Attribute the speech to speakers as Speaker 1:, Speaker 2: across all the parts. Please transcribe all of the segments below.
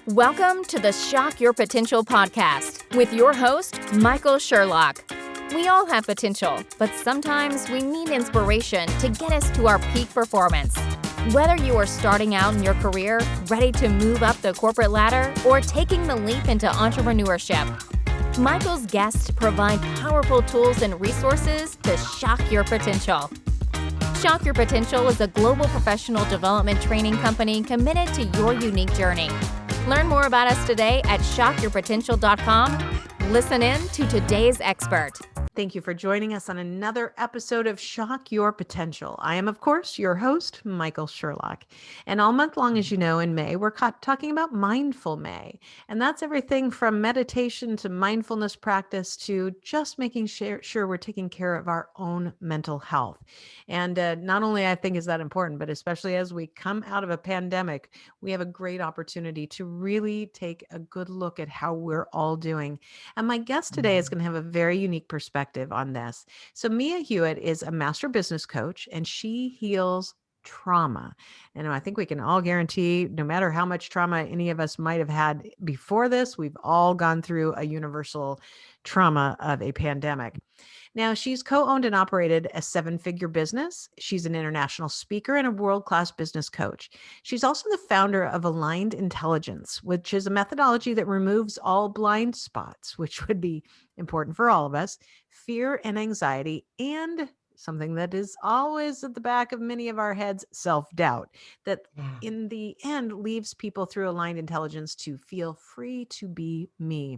Speaker 1: Welcome to the Shock Your Potential podcast with your host, Michael Sherlock. We all have potential, but sometimes we need inspiration to get us to our peak performance. Whether you are starting out in your career, ready to move up the corporate ladder, or taking the leap into entrepreneurship, Michael's guests provide powerful tools and resources to shock your potential. Shock Your Potential is a global professional development training company committed to your unique journey. Learn more about us today at shockyourpotential.com. Listen in to today's expert.
Speaker 2: Thank you for joining us on another episode of Shock Your Potential. I am, of course, your host, Michael Sherlock. And all month long, as you know, in May, we're talking about Mindful May. And that's everything from meditation to mindfulness practice to just making sure we're taking care of our own mental health. And not only I think is that important, but especially as we come out of a pandemic, we have a great opportunity to really take a good look at how we're all doing. And my guest today is going to have a very unique perspective on this. So Mia Hewett is a master business coach, and she heals trauma. And I think we can all guarantee, no matter how much trauma any of us might have had before this, we've all gone through a universal trauma of a pandemic. Now, she's co-owned and operated a 7-figure business. She's an international speaker and a world-class business coach. She's also the founder of Aligned Intelligence, which is a methodology that removes all blind spots, which would be important for all of us, fear and anxiety, and something that is always at the back of many of our heads, self-doubt, that in the end leaves people through Aligned Intelligence to feel free to be me.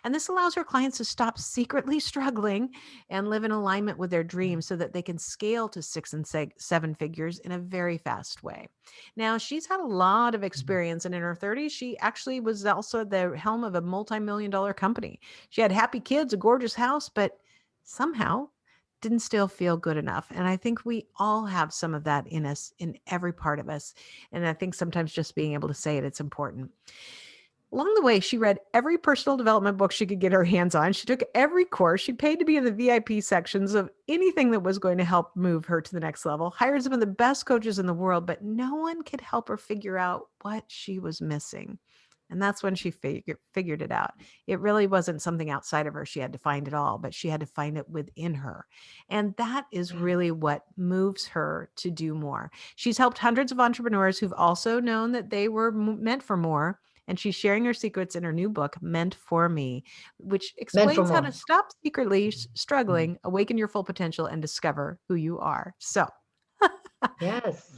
Speaker 2: And this allows her clients to stop secretly struggling and live in alignment with their dreams so that they can scale to 6 and 7 figures in a very fast way. Now, she's had a lot of experience, and in her 30s, she actually was also at the helm of a multi-million-dollar company. She had happy kids, a gorgeous house, but somehow didn't still feel good enough. And I think we all have some of that in us, in every part of us. And I think sometimes just being able to say it, it's important. Along the way, she read every personal development book she could get her hands on. She took every course. She paid to be in the VIP sections of anything that was going to help move her to the next level, hired some of the best coaches in the world, but no one could help her figure out what she was missing. And that's when she figured it out. It really wasn't something outside of her. She had to find it all, but she had to find it within her. And that is really what moves her to do more. She's helped hundreds of entrepreneurs who've also known that they were meant for more. And she's sharing her secrets in her new book, Meant for Me, which explains how to stop secretly struggling, awaken your full potential, and discover who you are. So,
Speaker 3: yes.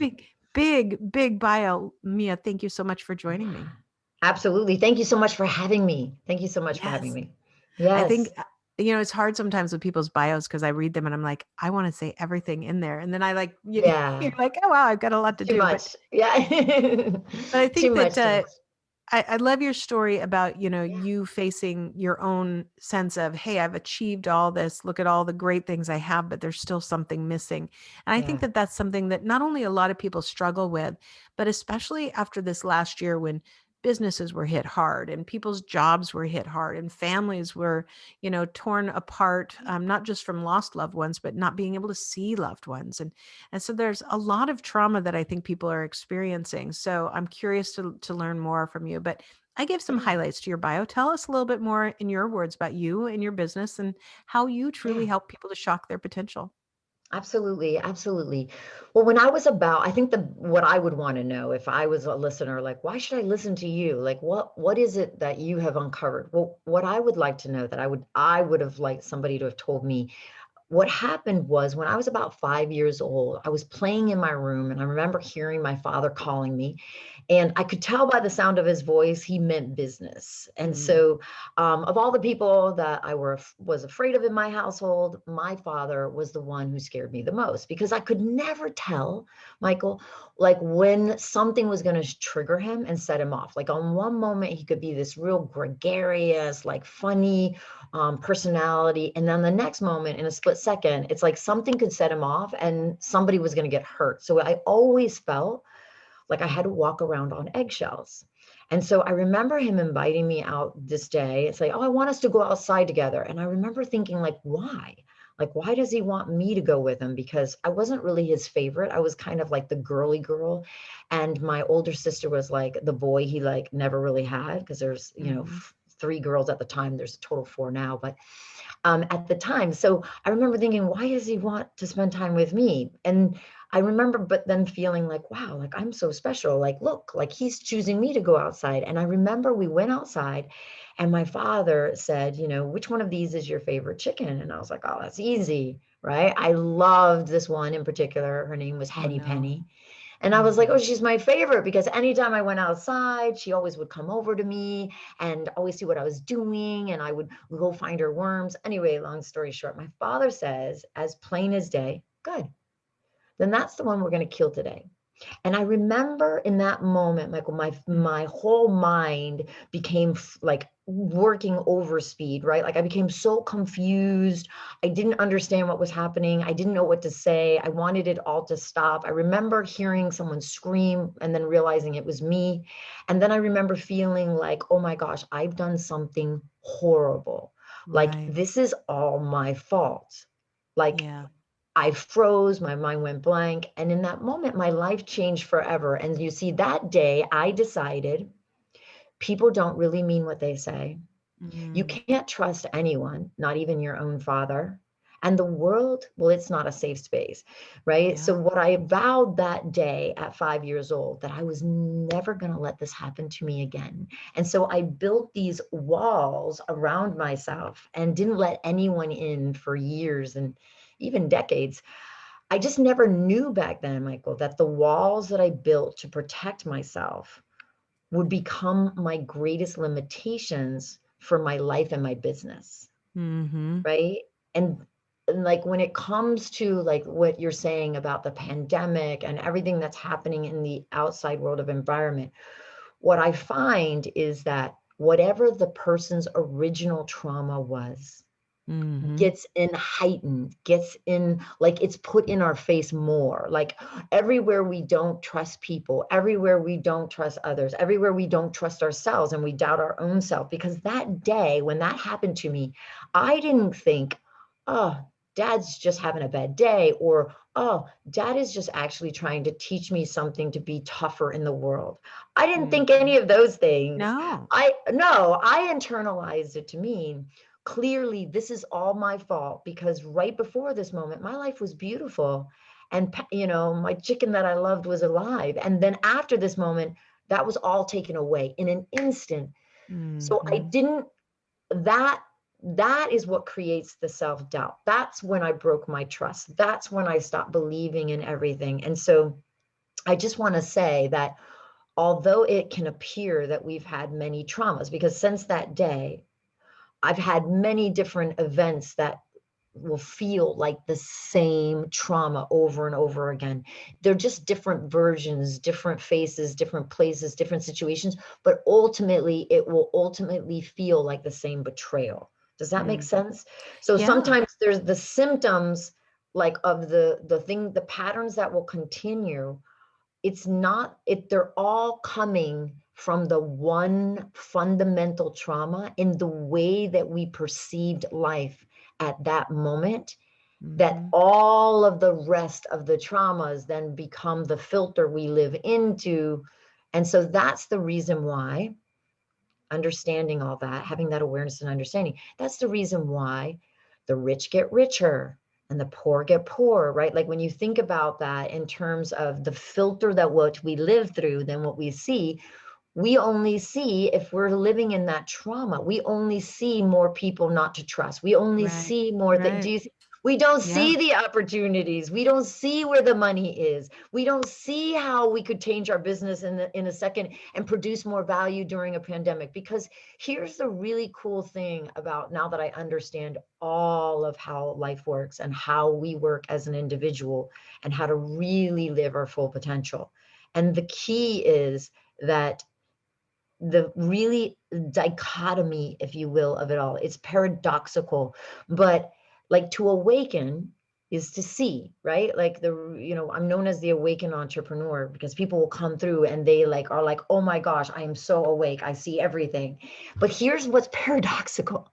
Speaker 2: Big bio. Mia, thank you so much for joining me.
Speaker 3: Absolutely. Thank you so much for having me. Thank you so much for having me. Yes.
Speaker 2: I think, it's hard sometimes with people's bios because I read them and I'm like, I want to say everything in there. And then I like, you're like, oh, wow, I've got a lot to do.
Speaker 3: Much.
Speaker 2: But I think that I love your story about, you facing your own sense of, hey, I've achieved all this. Look at all the great things I have, but there's still something missing. And I think that that's something that not only a lot of people struggle with, but especially after this last year when businesses were hit hard and people's jobs were hit hard and families were, torn apart, not just from lost loved ones, but not being able to see loved ones. And so there's a lot of trauma that I think people are experiencing. So I'm curious to learn more from you, but I gave some highlights to your bio. Tell us a little bit more in your words about you and your business and how you truly help people to shock their potential.
Speaker 3: Absolutely. Absolutely. Well, when I was I think what I would want to know if I was a listener, like, why should I listen to you? Like, what is it that you have uncovered? Well, what I would like to know that I would have liked somebody to have told me. What happened was when I was about 5 years old, I was playing in my room and I remember hearing my father calling me, and I could tell by the sound of his voice, he meant business. And so of all the people that I was afraid of in my household, my father was the one who scared me the most because I could never tell, Michael, like when something was going to trigger him and set him off. Like on one moment, he could be this real gregarious, like funny personality. And then the next moment in a split second, it's like something could set him off and somebody was going to get hurt. So I always felt like I had to walk around on eggshells. And so I remember him inviting me out this day. It's like, oh, I want us to go outside together. And I remember thinking like, why? Like, why does he want me to go with him? Because I wasn't really his favorite. I was kind of like the girly girl. And my older sister was like the boy he like never really had, because there's, three girls at the time. There's a total of four now, but at the time. So I remember thinking, why does he want to spend time with me? And I remember, but then feeling like, wow, like I'm so special. Like, look, like he's choosing me to go outside. And I remember we went outside and my father said, which one of these is your favorite chicken? And I was like, oh, that's easy, right? I loved this one in particular. Her name was
Speaker 2: Oh,
Speaker 3: Henny
Speaker 2: no.
Speaker 3: Penny. And I was like, oh, she's my favorite, because anytime I went outside, she always would come over to me and always see what I was doing. And I would go find her worms. Anyway, long story short, my father says, as plain as day, good, then that's the one we're going to kill today. And I remember in that moment, Michael, my whole mind became like working over speed, right? Like I became so confused. I didn't understand what was happening. I didn't know what to say. I wanted it all to stop. I remember hearing someone scream and then realizing it was me. And then I remember feeling like, oh my gosh, I've done something horrible. Like
Speaker 2: Right.
Speaker 3: this is all my fault. Like,
Speaker 2: Yeah.
Speaker 3: I froze, my mind went blank. And in that moment, my life changed forever. And you see, that day I decided people don't really mean what they say. You
Speaker 2: Mm.
Speaker 3: can't trust anyone, not even your own father. And the world, well, it's not a safe space, right?
Speaker 2: Yeah.
Speaker 3: So what I vowed that day at 5 years old, that I was never going to let this happen to me again. And so I built these walls around myself and didn't let anyone in for years and even decades. I just never knew back then, Michael, that the walls that I built to protect myself would become my greatest limitations for my life and my business.
Speaker 2: Mm-hmm.
Speaker 3: Right. And like when it comes to like what you're saying about the pandemic and everything that's happening in the outside world of environment, what I find is that whatever the person's original trauma was,
Speaker 2: Mm-hmm.
Speaker 3: gets in heightened, gets in, like it's put in our face more. Like everywhere we don't trust people, everywhere we don't trust others, everywhere we don't trust ourselves, and we doubt our own self. Because that day when that happened to me, I didn't think, oh, dad's just having a bad day, or oh, dad is just actually trying to teach me something to be tougher in the world. I didn't think any of those things.
Speaker 2: No.
Speaker 3: I internalized it to mean, clearly this is all my fault, because right before this moment my life was beautiful, and my chicken that I loved was alive, and then after this moment that was all taken away in an instant. So I
Speaker 2: Mm-hmm.
Speaker 3: didn't, that is what creates the self-doubt. That's when I broke my trust. That's when I stopped believing in everything. And so I just want to say that although it can appear that we've had many traumas, because since that day I've had many different events that will feel like the same trauma over and over again. They're just different versions, different faces, different places, different situations, but ultimately it will ultimately feel like the same betrayal. Does that make
Speaker 2: Mm.
Speaker 3: sense? So
Speaker 2: Yeah.
Speaker 3: sometimes there's the symptoms, like of the patterns that will continue. It's not, they're all coming from the one fundamental trauma in the way that we perceived life at that moment, that
Speaker 2: Mm-hmm.
Speaker 3: all of the rest of the traumas then become the filter we live into. And so that's the reason why, understanding all that, having that awareness and understanding, that's the reason why the rich get richer and the poor get poorer, right? Like when you think about that in terms of the filter that what we live through, then what we only see, if we're living in that trauma, we only see more people not to trust. We only
Speaker 2: Right.
Speaker 3: see more that
Speaker 2: Right.
Speaker 3: we don't
Speaker 2: Yeah.
Speaker 3: see the opportunities. We don't see where the money is. We don't see how we could change our business in a second and produce more value during a pandemic. Because here's the really cool thing about, now that I understand all of how life works and how we work as an individual and how to really live our full potential. And the key is that the really dichotomy, if you will, of it all, it's paradoxical, but like to awaken is to see, right? Like I'm known as the awakened entrepreneur, because people will come through and they like are like, oh my gosh, I am so awake, I see everything. But here's what's paradoxical.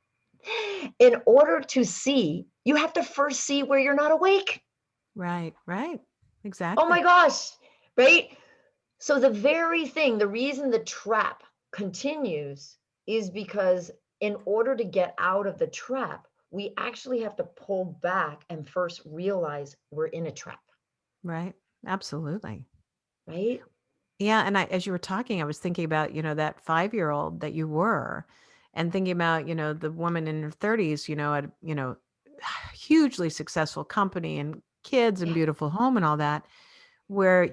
Speaker 3: In order to see, you have to first see where you're not awake.
Speaker 2: Right.
Speaker 3: Oh
Speaker 2: Exactly.
Speaker 3: my gosh, right? So the very thing, the reason the trap continues is because in order to get out of the trap, we actually have to pull back and first realize we're in a trap,
Speaker 2: Right. Absolutely.
Speaker 3: right?
Speaker 2: Yeah, and as you were talking, I was thinking about, that 5-year-old that you were, and thinking about, the woman in her 30s, at, hugely successful company and kids and
Speaker 3: Yeah,
Speaker 2: beautiful home and all that, where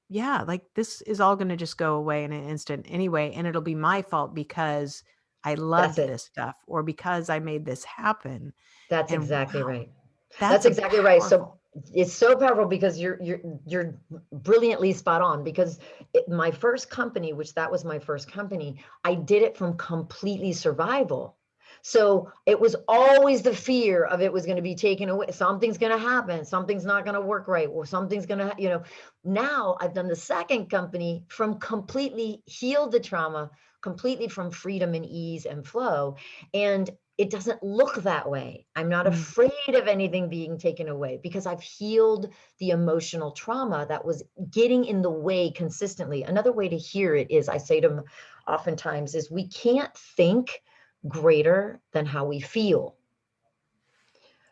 Speaker 2: yeah, like this is all going to just go away in an instant anyway, and it'll be my fault because I
Speaker 3: that's
Speaker 2: loved
Speaker 3: it.
Speaker 2: this stuff or because I made this happen.
Speaker 3: That's
Speaker 2: And
Speaker 3: exactly
Speaker 2: wow,
Speaker 3: right. That's
Speaker 2: that's a
Speaker 3: exactly right. So
Speaker 2: powerful.
Speaker 3: it's so powerful because you're brilliantly spot on because my first company, which that was my first company, I did it from completely survival. So it was always the fear of it was going to be taken away. Something's going to happen. Something's not going to work right. Or something's going to, now I've done the second company from completely healed the trauma, completely from freedom and ease and flow. And it doesn't look that way. I'm not
Speaker 2: Mm,
Speaker 3: afraid of anything being taken away because I've healed the emotional trauma that was getting in the way consistently. Another way to hear it is I say to them oftentimes is we can't think greater than how we feel,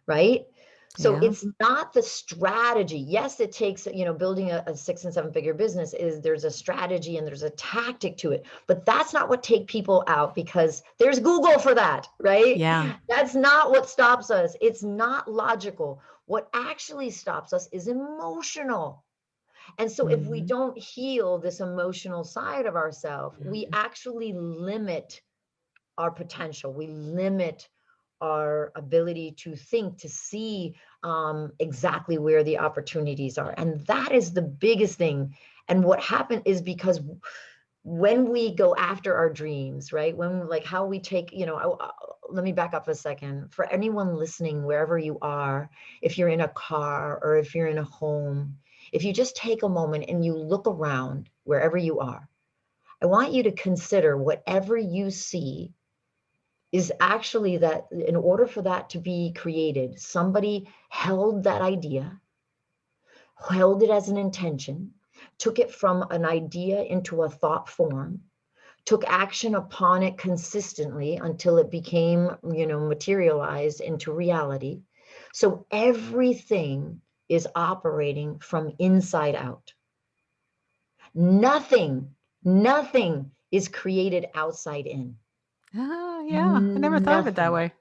Speaker 3: right? So
Speaker 2: yeah.
Speaker 3: it's not the strategy. Yes, it takes, building a 6 and 7 figure business is there's a strategy and there's a tactic to it, but that's not what take people out because there's Google for that, right?
Speaker 2: Yeah.
Speaker 3: That's not what stops us. It's not logical. What actually stops us is emotional. And so if we
Speaker 2: Hmm.
Speaker 3: don't heal this emotional side of ourselves, we actually limit our potential. We limit our ability to think, to see exactly where the opportunities are. And that is the biggest thing. And what happened is because when we go after our dreams, right? When like how we take, let me back up a second. For anyone listening, wherever you are, if you're in a car or if you're in a home, if you just take a moment and you look around wherever you are, I want you to consider whatever you see is actually that in order for that to be created, somebody held that idea, held it as an intention, took it from an idea into a thought form, took action upon it consistently until it became, materialized into reality. So everything is operating from inside out. Nothing, nothing is created outside in.
Speaker 2: Ah, yeah. I never thought of it that
Speaker 3: Nothing.
Speaker 2: way.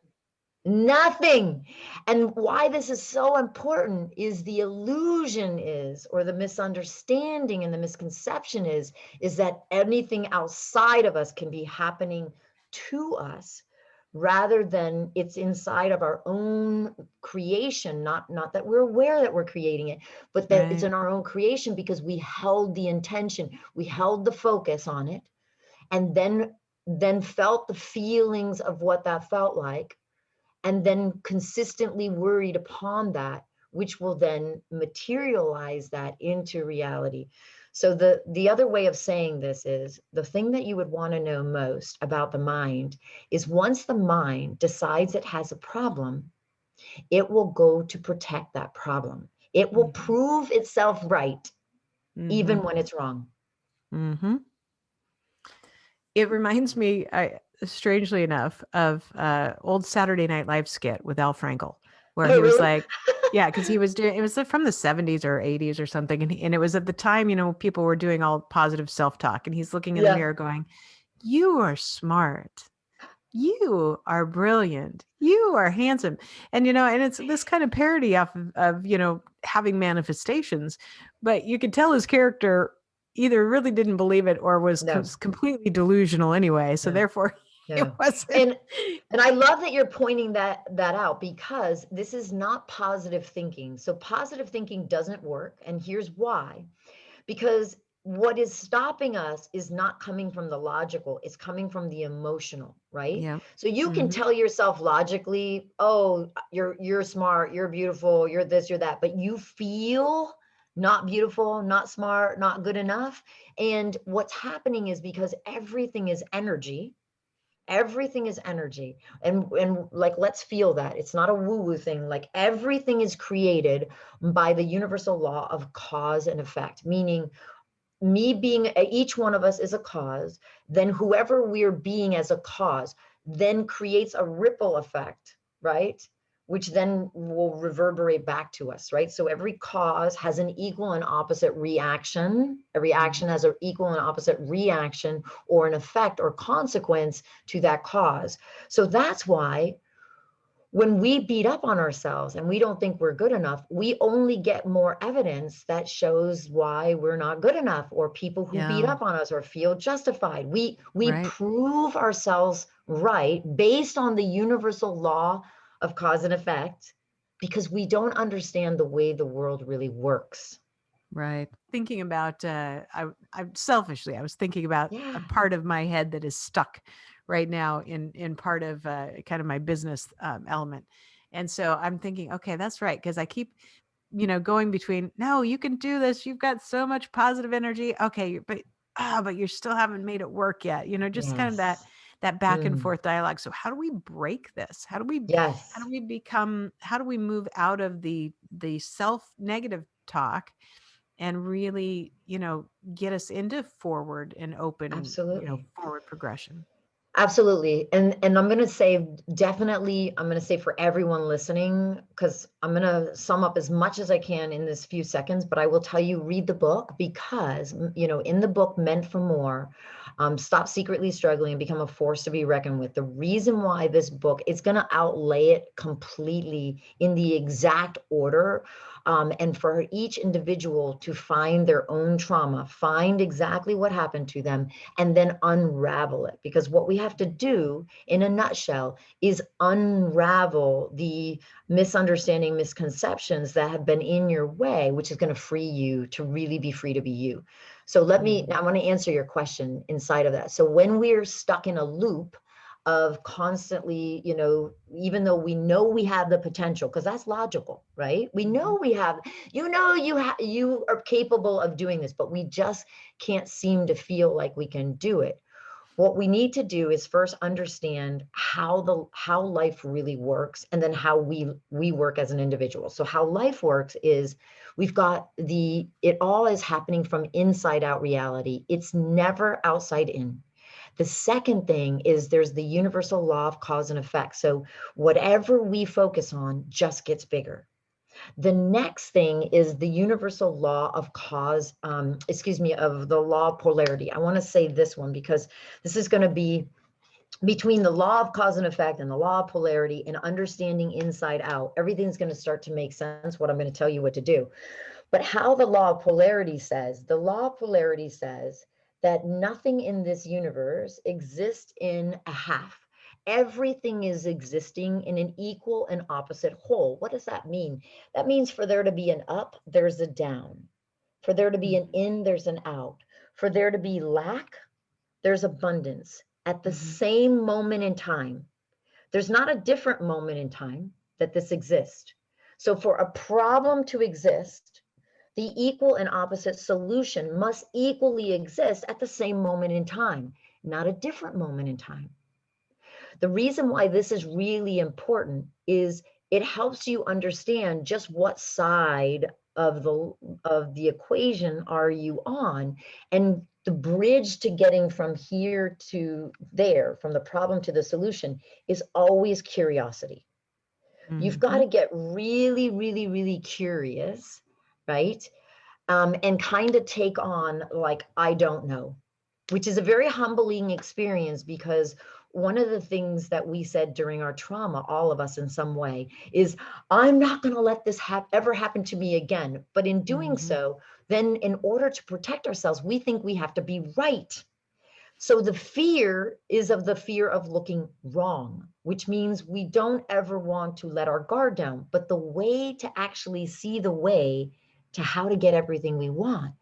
Speaker 3: Nothing. And why this is so important is the illusion is, or the misunderstanding and the misconception is that anything outside of us can be happening to us rather than it's inside of our own creation, not that we're aware that we're creating it, but that it's
Speaker 2: Right.
Speaker 3: in our own creation because we held the intention, we held the focus on it, and then felt the feelings of what that felt like and then consistently worried upon that, which will then materialize that into reality. So the other way of saying this is the thing that you would want to know most about the mind is once the mind decides it has a problem, it will go to protect that problem. It will
Speaker 2: Hmm.
Speaker 3: prove itself right,
Speaker 2: Hmm.
Speaker 3: even when it's wrong.
Speaker 2: Hmm. It reminds me, strangely enough, of old Saturday Night Live skit with Al Frankel, where
Speaker 3: Oh,
Speaker 2: he was
Speaker 3: really?
Speaker 2: like, yeah, because he was doing it was from the 70s or 80s or something, and it was at the time, people were doing all positive self-talk, and he's looking in the
Speaker 3: Yeah.
Speaker 2: mirror going, "You are smart. You are brilliant. You are handsome." And it's this kind of parody of having manifestations, but you could tell his character either really didn't believe it or was
Speaker 3: No,
Speaker 2: completely delusional anyway. So
Speaker 3: no.
Speaker 2: therefore, it
Speaker 3: Yeah.
Speaker 2: wasn't.
Speaker 3: And I love that you're pointing that out because this is not positive thinking. So positive thinking doesn't work. And here's why. Because what is stopping us is not coming from the logical, it's coming from the emotional, right?
Speaker 2: Yeah.
Speaker 3: So you can
Speaker 2: Hmm.
Speaker 3: tell yourself logically, oh, you're smart, you're beautiful, you're this, you're that, but you feel not beautiful, not smart, not good enough. And what's happening is because everything is energy, everything is energy. And like, let's feel that. It's not a woo-woo thing. Like, everything is created by the universal law of cause and effect, meaning me being, each one of us is a cause, then whoever we're being as a cause then creates a ripple effect, right? Which then will reverberate back to us, right? So every cause has an equal and opposite reaction. A reaction has an equal and opposite reaction, or an effect or consequence to that cause. So that's why when we beat up on ourselves and we don't think we're good enough, we only get more evidence that shows why we're not good enough, or people who beat up on us or feel justified. We prove ourselves right based on the universal law of cause and effect, because we don't understand the way the world really works.
Speaker 2: Right. Thinking about, I selfishly, I was thinking about a part of my head that is stuck right now in part of kind of my business element. And so I'm thinking, okay, that's right. Because I keep, going between, no, you can do this. You've got so much positive energy. Okay. But you still haven't made it work yet. Just kind of that back and forth dialogue. So how do we break this? How do we move out of the self-negative talk and really, get us into forward and open,
Speaker 3: Absolutely.
Speaker 2: forward progression?
Speaker 3: Absolutely. And I'm going to say, definitely, I'm going to say for everyone listening, because I'm going to sum up as much as I can in this few seconds, but I will tell you, read the book, because, in the book, Meant for More, Stop Secretly Struggling and Become a Force to be Reckoned with. The reason why this book is going to outlay it completely in the exact order, and for each individual to find their own trauma, find exactly what happened to them, and then unravel it. Because what we have to do, in a nutshell, is unravel the misunderstanding, misconceptions that have been in your way, which is going to free you to really be free to be you. So I want to answer your question inside of that. So when we're stuck in a loop of constantly, even though we know we have the potential, because that's logical, right? We know we have, you are capable of doing this, but we just can't seem to feel like we can do it. What we need to do is first understand how life really works, and then how we work as an individual. So how life works is, we've got it all is happening from inside out reality. It's never outside in. The second thing is, there's the universal law of cause and effect. So whatever we focus on just gets bigger. The next thing is the universal law of of the law of polarity. I want to say this one, because this is going to be between the law of cause and effect and the law of polarity, and understanding inside out. Everything's going to start to make sense, what I'm going to tell you what to do. But how the law of polarity says that nothing in this universe exists in a half. Everything is existing in an equal and opposite whole. What does that mean? That means for there to be an up, there's a down. For there to be an in, there's an out. For there to be lack, there's abundance at the same moment in time. There's not a different moment in time that this exists. So for a problem to exist, the equal and opposite solution must equally exist at the same moment in time, not a different moment in time. The reason why this is really important is it helps you understand just what side of the equation are you on, and the bridge to getting from here to there, from the problem to the solution, is always curiosity. You've got to get really, really, really curious, right? And kind of take on, like, I don't know, which is a very humbling experience, because one of the things that we said during our trauma, all of us in some way, is, I'm not going to let this ever happen to me again. But in doing so, then in order to protect ourselves, we think we have to be right. So the fear is of the fear of looking wrong, which means we don't ever want to let our guard down. But the way to actually see the way to how to get everything we want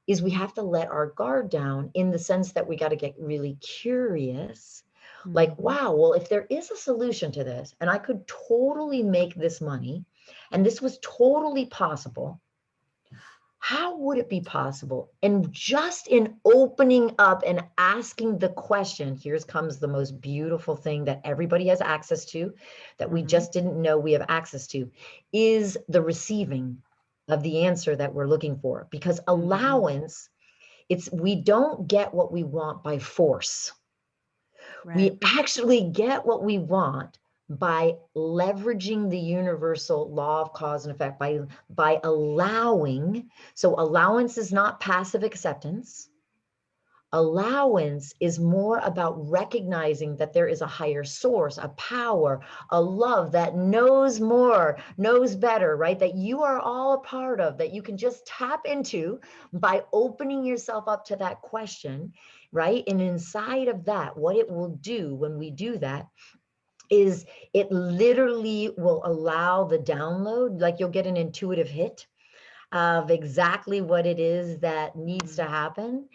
Speaker 3: is we have to let our guard down, in the sense that we got to get really curious. Like, wow, well, if there is a solution to this, and I could totally make this money, and this was totally possible, How would it be possible? And just in opening up and asking the question, here comes the most beautiful thing that everybody has access to, that we just didn't know we have access to, is the receiving of the answer that we're looking for. Because allowance, we don't get what we want by force. We actually get what we want by leveraging the universal law of cause and effect, by allowing. So allowance is not passive acceptance. Allowance is more about recognizing that there is a higher source, a power, a love that knows more, knows better, right? That you are all a part of, that you can just tap into by opening yourself up to that question, right? And inside of that, what it will do when we do that is it literally will allow the download, like you'll get an intuitive hit of exactly what it is that needs to happen.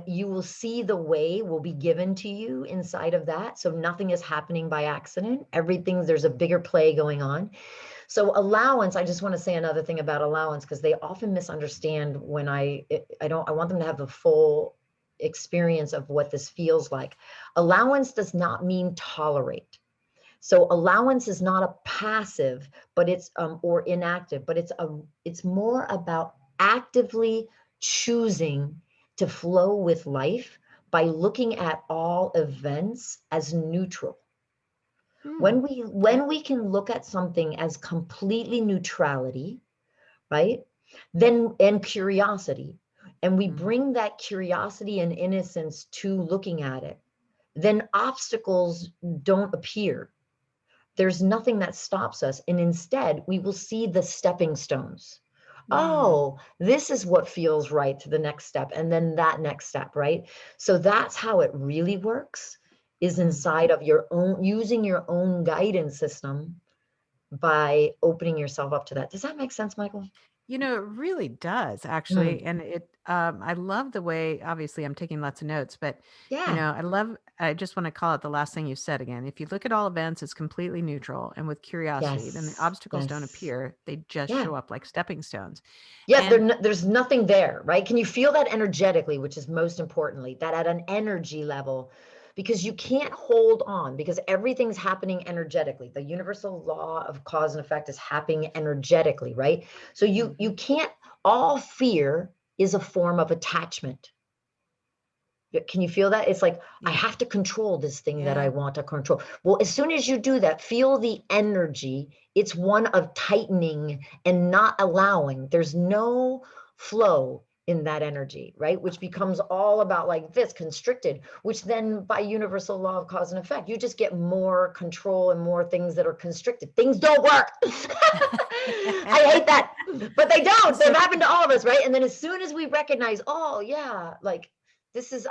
Speaker 3: You will see the way will be given to you inside of that. So nothing is happening by accident. There's a bigger play going on. So allowance, I just want to say another thing about allowance, because they often misunderstand when I want them to have the full experience of what this feels like. Allowance does not mean tolerate. So allowance is not a passive, but it's or inactive, but it's more about actively choosing to flow with life by looking at all events as neutral. When we can look at something as completely neutrality, right? Then and curiosity, and we bring that curiosity and innocence to looking at it, then obstacles don't appear. There's nothing that stops us. And instead, we will see the stepping stones. Oh, this is what feels right to the next step. And then that next step, right? So that's how it really works, is inside of your own, using your own guidance system by opening yourself up to that. Does that make sense, Michael?
Speaker 2: It really does actually. And I love the way, obviously I'm taking lots of notes, but
Speaker 3: Yeah.
Speaker 2: I just want to call it the last thing you said again. If you look at all events, it's completely neutral. And with curiosity, then the
Speaker 3: Yes.
Speaker 2: obstacles don't
Speaker 3: Yes.
Speaker 2: appear. They just
Speaker 3: Yeah.
Speaker 2: show up like stepping stones.
Speaker 3: Yeah,
Speaker 2: And
Speaker 3: there's nothing there, right? Can you feel that energetically, which is most importantly, that at an energy level, because you can't hold on, because everything's happening energetically. The universal law of cause and effect is happening energetically, right? So you can't, all fear is a form of attachment. Can you feel that? It's like, I have to control this thing that I want to control. Well, as soon as you do that, feel the energy. It's one of tightening and not allowing. There's no flow in that energy, right? Which becomes all about like this constricted, which then by universal law of cause and effect, you just get more control and more things that are constricted. Things don't work. I hate that, but they don't. They've happened to all of us, right? And then as soon as we recognize, oh yeah, like this is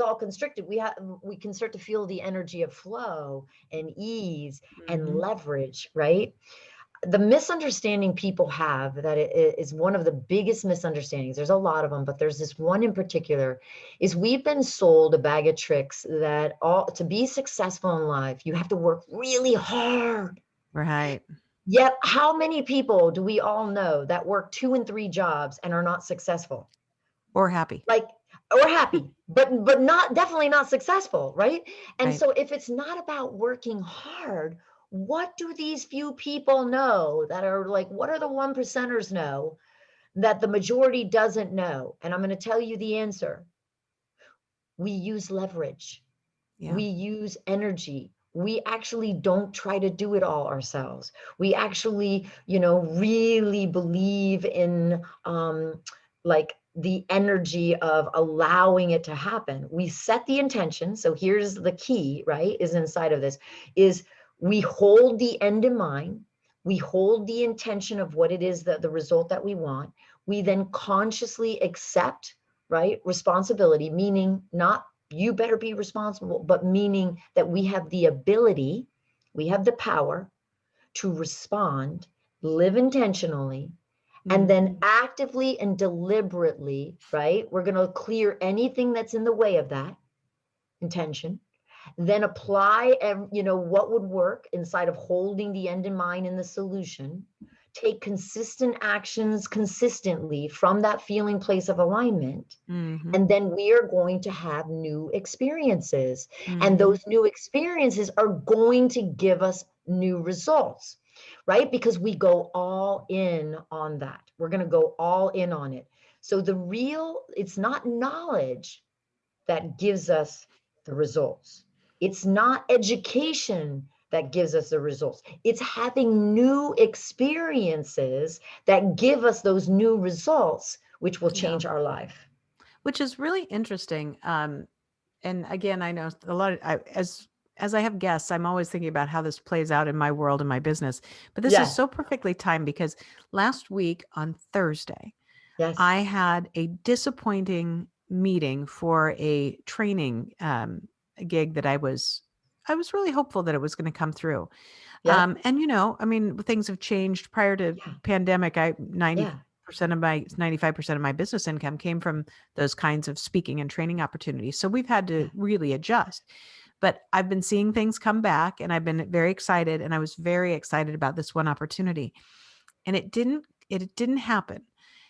Speaker 3: all constricted, we can start to feel the energy of flow and ease and leverage, right? The misunderstanding people have, that it is one of the biggest misunderstandings, there's a lot of them, but there's this one in particular, is we've been sold a bag of tricks that to be successful in life, you have to work really hard.
Speaker 2: right.
Speaker 3: Yet how many people do we all know that work 2 and 3 jobs and are not successful?
Speaker 2: Or happy.
Speaker 3: Like, or happy, but not, definitely not successful, right? And
Speaker 2: Right.
Speaker 3: so if it's not about working hard, what do these few people know that are like, what are the 1%ers know that the majority doesn't know? And I'm going to tell you the answer. We use leverage.
Speaker 2: Yeah.
Speaker 3: We use energy. We actually don't try to do it all ourselves. We actually, really believe in like the energy of allowing it to happen. We set the intention. So here's the key, right? Is inside of this is we hold the end in mind. We hold the intention of what it is, that the result that we want. We then consciously accept, right? Responsibility, meaning not you better be responsible, but meaning that we have the ability, we have the power to respond, live intentionally, and then actively and deliberately, right? We're going to clear anything that's in the way of that intention, then apply, what would work inside of holding the end in mind and the solution take consistent actions consistently from that feeling place of alignment.
Speaker 2: Mm-hmm.
Speaker 3: And then we are going to have new experiences. And
Speaker 2: Mm-hmm.
Speaker 3: those new experiences are going to give us new results, right? Because we go all in on that. We're going to go all in on it. So it's not knowledge that gives us the results. It's not education that gives us the results. It's having new experiences that give us those new results, which will
Speaker 2: Yeah.
Speaker 3: change our life.
Speaker 2: Which is really interesting. And again, I know a lot of, as I have guests, I'm always thinking about how this plays out in my world and my business. But this is
Speaker 3: Yeah.
Speaker 2: so perfectly timed because last week on Thursday,
Speaker 3: Yes.
Speaker 2: I had a disappointing meeting for a training gig that I was really hopeful that it was going to come through.
Speaker 3: Yeah.
Speaker 2: And I mean, things have changed prior to
Speaker 3: Yeah.
Speaker 2: pandemic.
Speaker 3: Yeah.
Speaker 2: 95% of my business income came from those kinds of speaking and training opportunities. So we've had
Speaker 3: Yeah.
Speaker 2: to really adjust. But I've been seeing things come back and I've been very excited. And I was very excited about this one opportunity. And it didn't happen.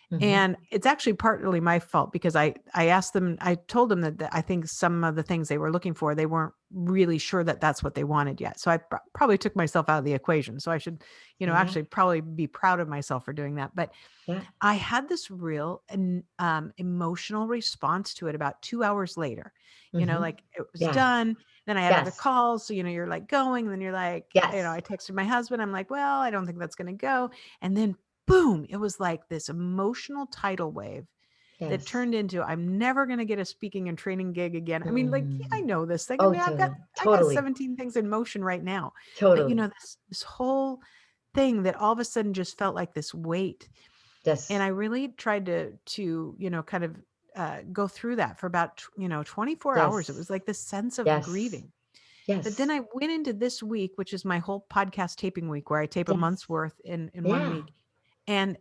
Speaker 3: Hmm.
Speaker 2: And it's actually partly my fault because I asked them, I told them that I think some of the things they were looking for, they weren't really sure that that's what they wanted yet. So I probably took myself out of the equation. So I should,
Speaker 3: Yeah.
Speaker 2: actually probably be proud of myself for doing that. But
Speaker 3: Yeah.
Speaker 2: I had this real emotional response to it about 2 hours later.
Speaker 3: Hmm.
Speaker 2: Like it was
Speaker 3: Yeah.
Speaker 2: done. Then I had other
Speaker 3: Yes.
Speaker 2: calls. So, you're like going, and then you're like,
Speaker 3: Yes.
Speaker 2: I texted my husband. I'm like, well, I don't think that's going to go. And then boom, it was like this emotional tidal wave that
Speaker 3: Yes.
Speaker 2: turned into I'm never going to get a speaking and training gig again. I mean, like, yeah, I
Speaker 3: Mm.
Speaker 2: know this thing. I
Speaker 3: Oh,
Speaker 2: mean,
Speaker 3: totally.
Speaker 2: I got
Speaker 3: Totally.
Speaker 2: 17 things in motion right now. But
Speaker 3: Totally.
Speaker 2: this whole thing that all of a sudden just felt like this weight. And
Speaker 3: Yes.
Speaker 2: I really tried to, kind of go through that for about, 24 hours. It
Speaker 3: Yes.
Speaker 2: was like this sense of
Speaker 3: Yes.
Speaker 2: grieving. But then
Speaker 3: Yes.
Speaker 2: I went into this week, which is my whole podcast taping week, where I tape a
Speaker 3: Yes.
Speaker 2: month's worth in one
Speaker 3: Yeah.
Speaker 2: week. And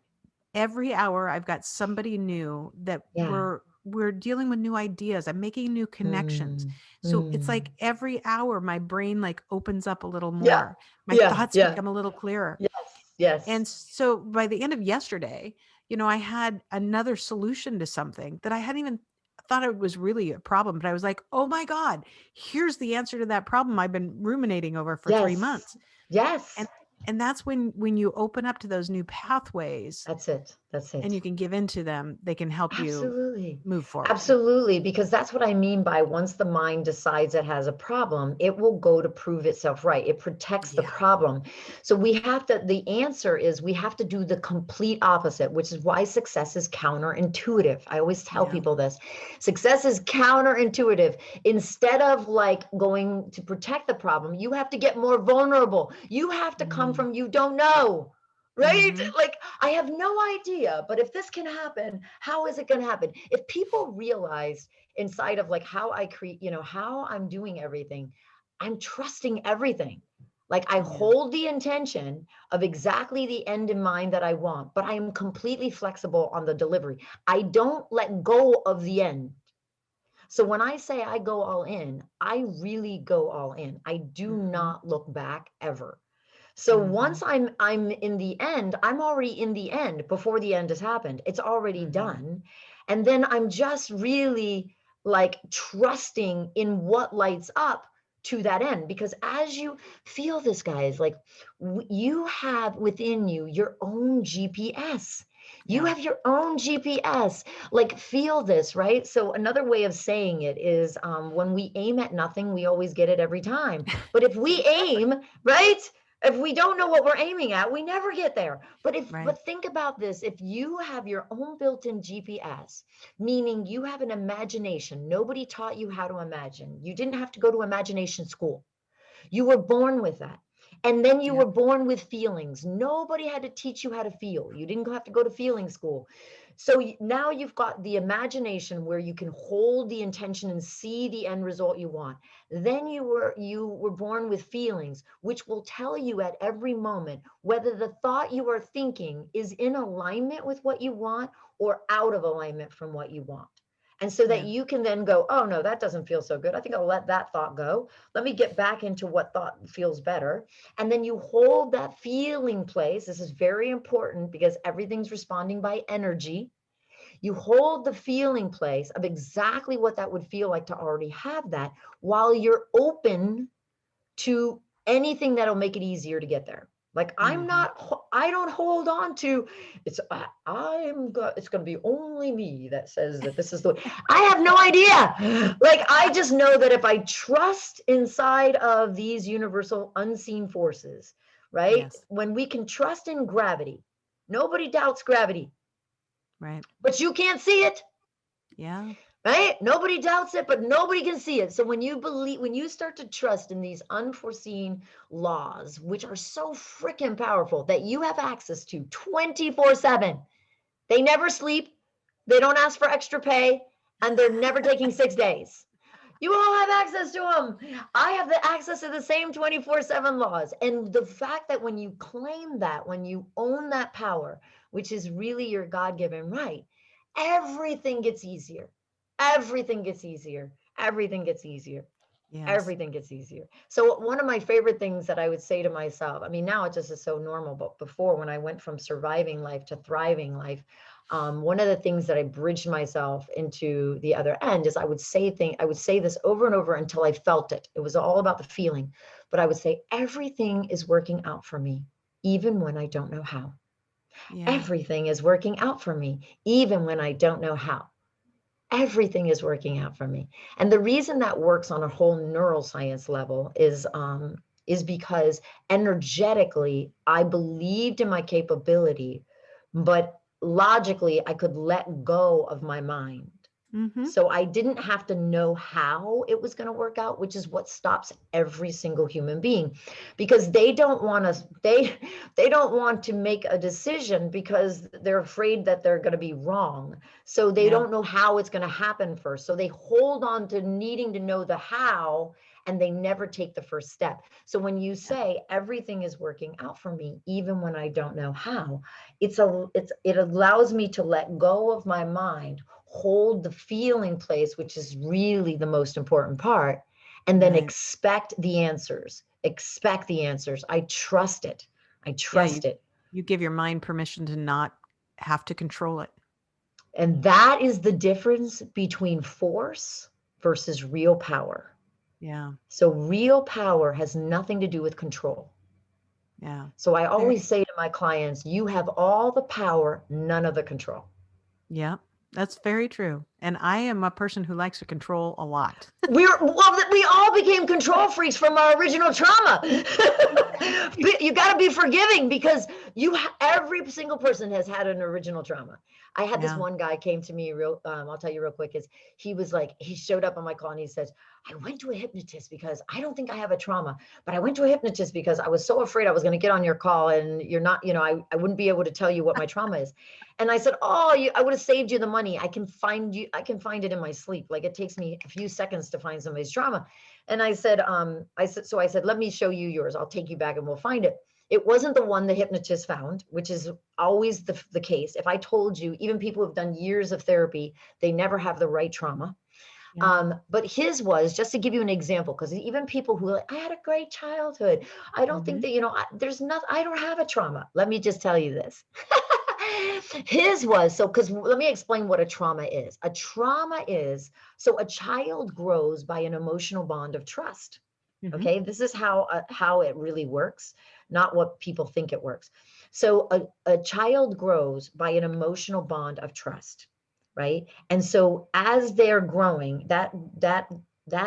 Speaker 2: every hour I've got somebody new that
Speaker 3: Yeah.
Speaker 2: we're dealing with new ideas. I'm making new connections.
Speaker 3: Mm.
Speaker 2: So it's
Speaker 3: Mm.
Speaker 2: like every hour my brain like opens up a little
Speaker 3: Yeah.
Speaker 2: more. My
Speaker 3: Yeah.
Speaker 2: thoughts
Speaker 3: Yeah.
Speaker 2: become a little clearer.
Speaker 3: Yes. Yes.
Speaker 2: And so by the end of yesterday, I had another solution to something that I hadn't even thought it was really a problem, but I was like, "Oh my God, here's the answer to that problem I've been ruminating over for 3
Speaker 3: Yes.
Speaker 2: months."
Speaker 3: Yes.
Speaker 2: And that's when you open up to those new pathways
Speaker 3: That's it. That's
Speaker 2: and
Speaker 3: it.
Speaker 2: you can give into them, they can help you
Speaker 3: Absolutely.
Speaker 2: move forward.
Speaker 3: Absolutely. Because that's what I mean by once the mind decides it has a problem, it will go to prove itself right. It protects the
Speaker 2: Yeah.
Speaker 3: problem. So the answer is we have to do the complete opposite, which is why success is counterintuitive. I always tell
Speaker 2: Yeah.
Speaker 3: people this. Success is counterintuitive. Instead of like going to protect the problem, you have to get more vulnerable. You have to come
Speaker 2: Mm.
Speaker 3: from you don't know. Right?
Speaker 2: Mhm.
Speaker 3: Like, I have no idea, but if this can happen, how is it going to happen? If people realize inside of like how I create, how I'm doing everything, I'm trusting everything. Like, I
Speaker 2: Yeah.
Speaker 3: hold the intention of exactly the end in mind that I want, but I am completely flexible on the delivery. I don't let go of the end. So when I say I go all in, I really go all in. I do
Speaker 2: Mhm.
Speaker 3: not look back ever. So
Speaker 2: Mhm.
Speaker 3: once I'm in the end, I'm already in the end before the end has happened. It's already
Speaker 2: Mhm.
Speaker 3: done. And then I'm just really like trusting in what lights up to that end, because as you feel this, guys, like you have within you your own GPS. You
Speaker 2: Yeah.
Speaker 3: have your own GPS. Like, feel this, right? So another way of saying it is, when we aim at nothing, we always get it every time. But if we
Speaker 2: Exactly.
Speaker 3: aim, right? If we don't know what we're aiming at, we never get there.
Speaker 2: Right.
Speaker 3: But think about this. If you have your own built-in GPS, meaning you have an imagination, nobody taught you how to imagine. You didn't have to go to imagination school. You were born with that. And then you
Speaker 2: Yeah.
Speaker 3: were born with feelings. Nobody had to teach you how to feel. You didn't have to go to feeling school. So now you've got the imagination where you can hold the intention and see the end result you want. Then you were born with feelings, which will tell you at every moment whether the thought you are thinking is in alignment with what you want or out of alignment from what you want. And so that
Speaker 2: Yeah.
Speaker 3: you can then go, oh no, that doesn't feel so good. I think I'll let that thought go. Let me get back into what thought feels better. And then you hold that feeling place. This is very important because everything's responding by energy. You hold the feeling place of exactly what that would feel like to already have that, while you're open to anything that'll make it easier to get there. Like I don't hold on to it's it's going to be only me that says that this is the way. I have no idea. Like I just know that if I trust inside of these universal unseen forces, right?
Speaker 2: Yes.
Speaker 3: When we can trust in gravity, nobody doubts gravity,
Speaker 2: Right.
Speaker 3: but you can't see it.
Speaker 2: Yeah.
Speaker 3: Right? Nobody doubts it, but nobody can see it. So when you start to trust in these unforeseen laws, which are so freaking powerful that you have access to 24/7, they never sleep, they don't ask for extra pay, and they're never taking 6 days. You all have access to them. I have the access to the same 24/7 laws. And the fact that when you claim that, when you own that power, which is really your God-given right, everything gets easier. Everything gets easier. Everything gets easier.
Speaker 2: Yes.
Speaker 3: Everything gets easier. So one of my favorite things that I would say to myself, I mean, now it just is so normal, but before, when I went from surviving life to thriving life, one of the things that I bridged myself into the other end is I would say this over and over until I felt it. It was all about the feeling, but I would say, everything is working out for me, even when I don't know how.
Speaker 2: Yeah.
Speaker 3: Everything is working out for me, even when I don't know how. Everything is working out for me. And the reason that works on a whole neuroscience level is because energetically I believed in my capability, but logically I could let go of my mind.
Speaker 2: Mm-hmm.
Speaker 3: So I didn't have to know how it was going to work out, which is what stops every single human being, because they don't want to they don't want to make a decision because they're afraid that they're going to be wrong. So they
Speaker 2: Yeah.
Speaker 3: don't know how it's going to happen first. So they hold on to needing to know the how, and they never take the first step. So when you say everything is working out for me, even when I don't know how, it allows me to let go of my mind, hold the feeling place, which is really the most important part, and then
Speaker 2: Right.
Speaker 3: expect the answers. Expect the answers. I trust it. I
Speaker 2: Yeah.
Speaker 3: trust it.
Speaker 2: You give your mind permission to not have to control it.
Speaker 3: And that is the difference between force versus real power.
Speaker 2: Yeah.
Speaker 3: So real power has nothing to do with control.
Speaker 2: Yeah.
Speaker 3: So I
Speaker 2: There.
Speaker 3: always say to my clients, you have all the power, none of the control.
Speaker 2: Yeah. That's very true. And I am a person who likes to control a lot.
Speaker 3: We all became control freaks from our original trauma. You got to be forgiving, because every single person has had an original trauma. I had this
Speaker 2: Yeah.
Speaker 3: one guy came to me I'll tell you real quick, is he was like, he showed up on my call and he says, I went to a hypnotist because I don't think I have a trauma, but I went to a hypnotist because I was so afraid I was going to get on your call and you're not, I wouldn't be able to tell you what my trauma is. And I said, I would have saved you the money. I can find it in my sleep. Like, it takes me a few seconds to find somebody's trauma. And I said, let me show you yours. I'll take you back and we'll find it. It wasn't the one the hypnotist found, which is always the case. If I told you, even people who've done years of therapy, they never have the right trauma.
Speaker 2: Yeah.
Speaker 3: But his was, just to give you an example, because even people who are like, I had a great childhood, I don't think that, I don't have a trauma. Let me just tell you this. His was, because let me explain what a trauma is. A trauma is, so a child grows by an emotional bond of trust.
Speaker 2: Mhm.
Speaker 3: Okay, this is how it really works, not what people think it works. So a child grows by an emotional bond of trust, right? And so as they're growing, that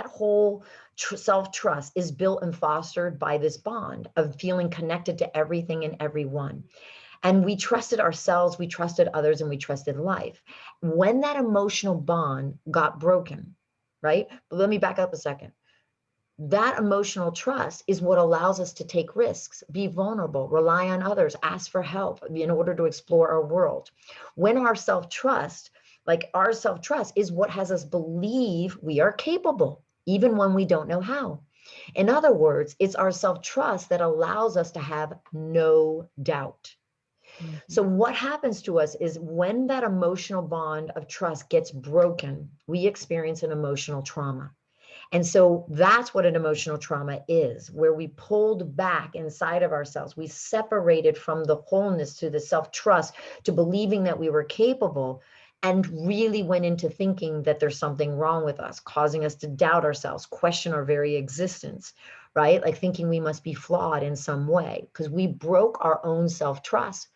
Speaker 3: whole self-trust is built and fostered by this bond of feeling connected to everything and everyone. And we trusted ourselves, we trusted others, and we trusted life. When that emotional bond got broken, right? But let me back up a second. That emotional trust is what allows us to take risks, be vulnerable, rely on others, ask for help in order to explore our world. When our self-trust is what has us believe we are capable, even when we don't know how. In other words, it's our self-trust that allows us to have no doubt. So what happens to us is when that emotional bond of trust gets broken, we experience an emotional trauma. And so that's what an emotional trauma is, where we pulled back inside of ourselves. We separated from the wholeness to the self-trust, to believing that we were capable, and really went into thinking that there's something wrong with us, causing us to doubt ourselves, question our very existence, right? Like thinking we must be flawed in some way because we broke our own self-trust.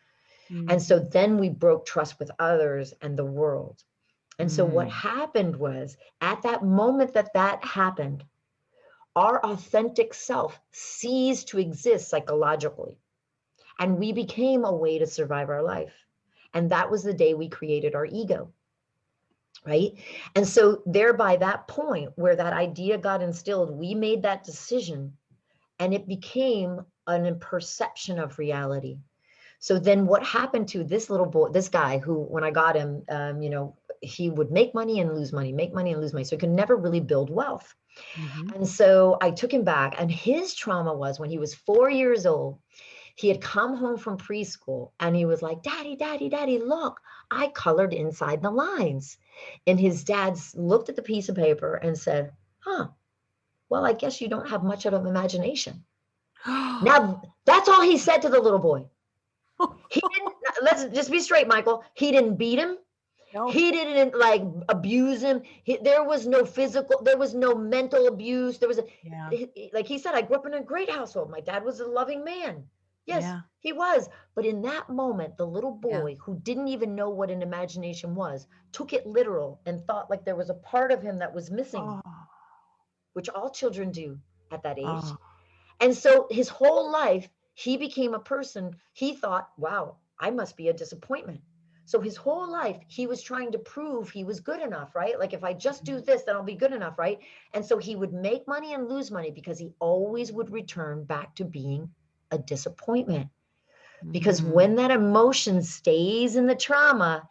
Speaker 3: And so then we broke trust with others and the world. And so what happened was, at that moment that that happened, our authentic self ceased to exist psychologically. And we became a way to survive our life. And that was the day we created our ego, right? And so there, by that point where that idea got instilled, we made that decision and it became a perception of reality. So then what happened to this little boy, this guy who, when I got him, he would make money and lose money, make money and lose money. So he could never really build wealth. And so I took him back, and his trauma was when he was 4 years old, he had come home from preschool and he was like, Daddy, Daddy, Daddy, look, I colored inside the lines. And his dad looked at the piece of paper and said, huh, well, I guess you don't have much of an imagination. Now, that's all he said to the little boy. He didn't, let's just be straight, Michael. He didn't beat him.
Speaker 2: No.
Speaker 3: He didn't like abuse him. There was no physical, there was no mental abuse. There was like he said, I grew up in a great household. My dad was a loving man. Yes, he was. But in that moment, the little boy who didn't even know what an imagination was, took it literal and thought like there was a part of him that was missing, which all children do at that age. And so his whole life, he became a person, he thought, wow, I must be a disappointment. So his whole life, he was trying to prove he was good enough, right? Like if I just do this, then I'll be good enough, right? And so he would make money and lose money because he always would return back to being a disappointment. Because when that emotion stays in the trauma,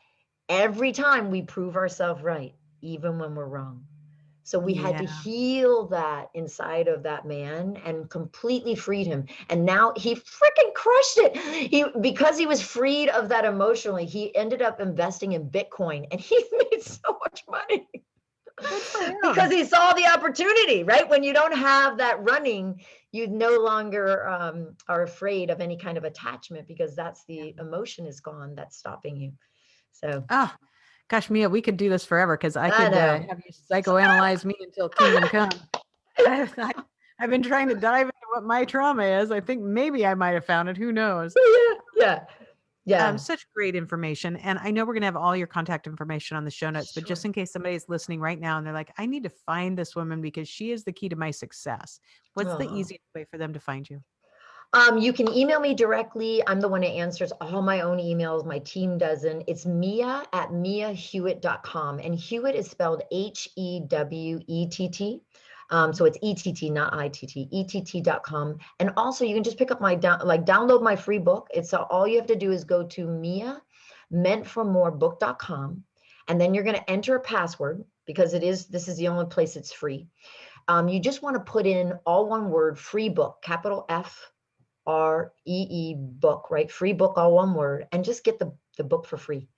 Speaker 3: every time we prove ourselves right, even when we're wrong. So we had to heal that inside of that man and completely freed him. And now he freaking crushed it. Because he was freed of that emotionally, he ended up investing in Bitcoin and he made so much money. Because he saw the opportunity, right? When you don't have that running, you no longer are afraid of any kind of attachment because that's the emotion is gone that's stopping you. So.
Speaker 2: Gosh, Mia, we could do this forever because I could have you psychoanalyze me until kingdom come. I've been trying to dive into what my trauma is. I think maybe I might have found it. Who knows?
Speaker 3: Yeah.
Speaker 2: Such great information. And I know we're going to have all your contact information on the show notes, but just in case somebody's listening right now and they're like, I need to find this woman because she is the key to my success. What's the easiest way for them to find you?
Speaker 3: You can email me directly. I'm the one who answers all my own emails. My team doesn't. It's mia@miahewett.com. And Hewett is spelled Hewett. So it's ETT, not ITT, ETT.com. And also you can just pick up my, download my free book. It's all you have to do is go to miameantformorebook.com. And then you're going to enter a password because this is the only place it's free. You just want to put in all one word, free book, capital FREE book, right? Free book, all one word, and just get the book for free.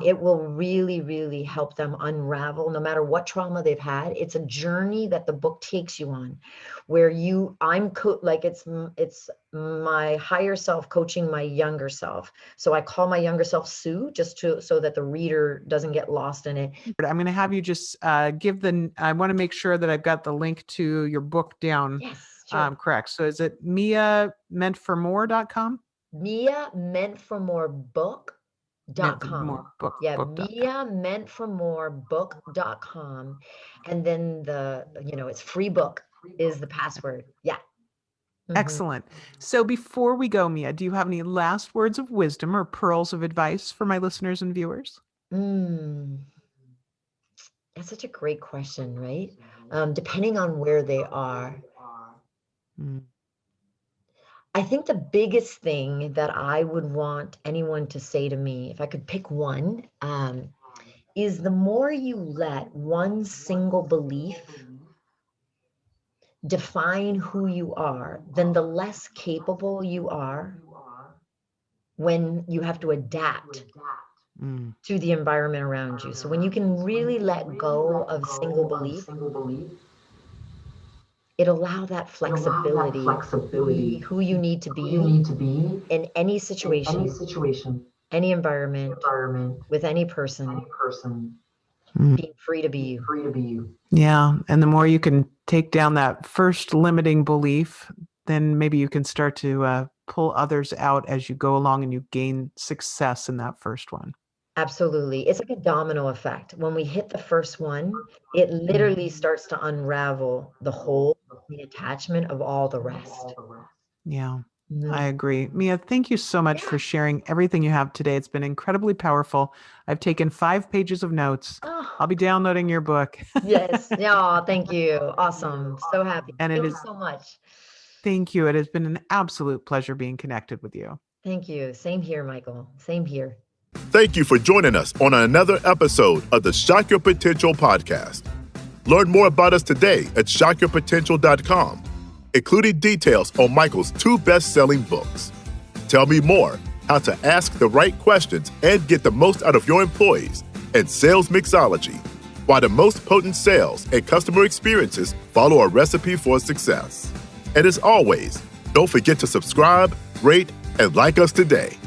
Speaker 3: It will really, really help them unravel no matter what trauma they've had. It's a journey that the book takes you on where it's my higher self coaching my younger self. So I call my younger self Sue so that the reader doesn't get lost in it.
Speaker 2: I'm going to have you just I want to make sure that I've got the link to your book down.
Speaker 3: Yes. Sure.
Speaker 2: Correct. So is it miameantformore.com?
Speaker 3: miameantformorebook.com. miameantformorebook.com. And then it's free book is the password. Yeah.
Speaker 2: Excellent. So before we go, Mia, do you have any last words of wisdom or pearls of advice for my listeners and viewers?
Speaker 3: That's such a great question, right? Depending on where they are. I think the biggest thing that I would want anyone to say to me, if I could pick one, is the more you let one single belief define who you are, then the less capable you are when you have to adapt to the environment around you. So when you can really let go of single belief, it allows that flexibility to be who you need to be in any situation, any environment, with any person, being free to be you.
Speaker 2: Yeah. And the more you can take down that first limiting belief, then maybe you can start to pull others out as you go along and you gain success in that first one.
Speaker 3: Absolutely. It's like a domino effect. When we hit the first one, it literally starts to unravel the whole, the attachment of all the rest.
Speaker 2: Yeah, I agree. Mia, thank you so much for sharing everything you have today. It's been incredibly powerful. I've taken 5 pages of notes. I'll be downloading your book.
Speaker 3: Yes. Yeah. Thank you. Awesome. So happy.
Speaker 2: And
Speaker 3: Thank you so much.
Speaker 2: Thank you. It has been an absolute pleasure being connected with you.
Speaker 3: Thank you. Same here, Michael. Same here.
Speaker 4: Thank you for joining us on another episode of the Shock Your Potential podcast. Learn more about us today at shockyourpotential.com, including details on Michael's 2 best-selling books. Tell me more, how to ask the right questions and get the most out of your employees, and sales mixology, why the most potent sales and customer experiences follow a recipe for success. And as always, don't forget to subscribe, rate, and like us today.